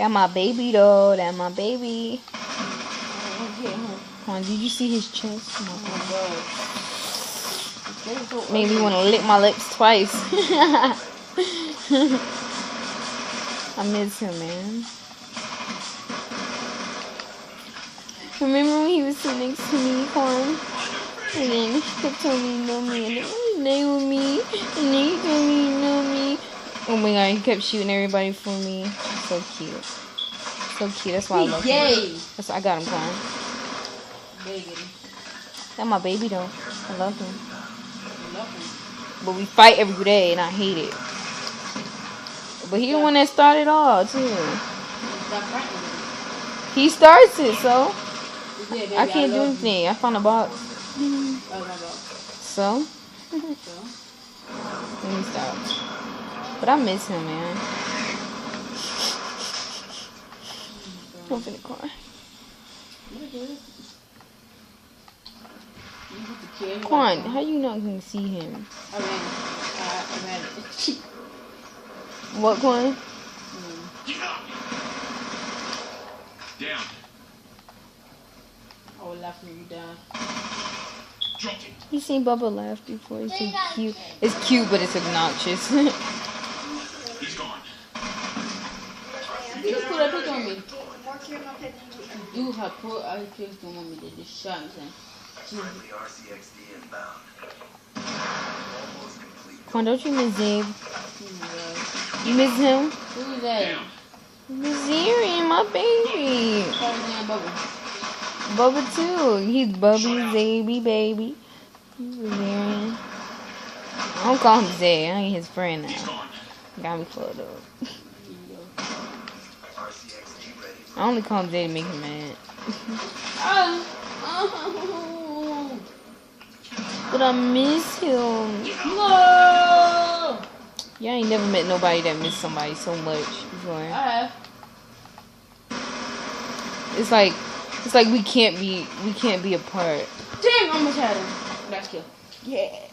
That my baby though. That my baby. Come on, did you see his chest? Oh my God. Made me want to lick my lips twice. I miss him, man. Remember when he was sitting next to me, Quan? And then he kept telling me he know me, and then he lay with me, and then he told me he know me. Oh my God, he kept shooting everybody for me. So cute. So cute. That's why I love him. That's why I got him, Quan. That's my baby though. I love him. But we fight every day and I hate it. But he the one that started all too. He starts it, so I can't do anything. I found a box. So let me stop. But I miss him, man. I'm finna cry. Quan, how you not gonna see him? I ran it. What, Quan? Down. I will laugh when you down. You seen Bubba laugh before? It's so cute. It's cute, but it's obnoxious. He's gone. You put a pic on me. You have put a pic on me. They just shot me. Quan, don't you miss Zabe? You miss him? Who is that? Zarian, my baby. Bubba too. He's Bubby, Zaby, baby. He's Zarian. I don't call him Zay. I ain't his friend now. Got me fucked up. I only call him Zay to make him mad. But I miss him. No! Y'all ain't never met nobody that miss somebody so much before. I have. It's like we can't be apart. Dang, I almost had him. That's kill. Yeah.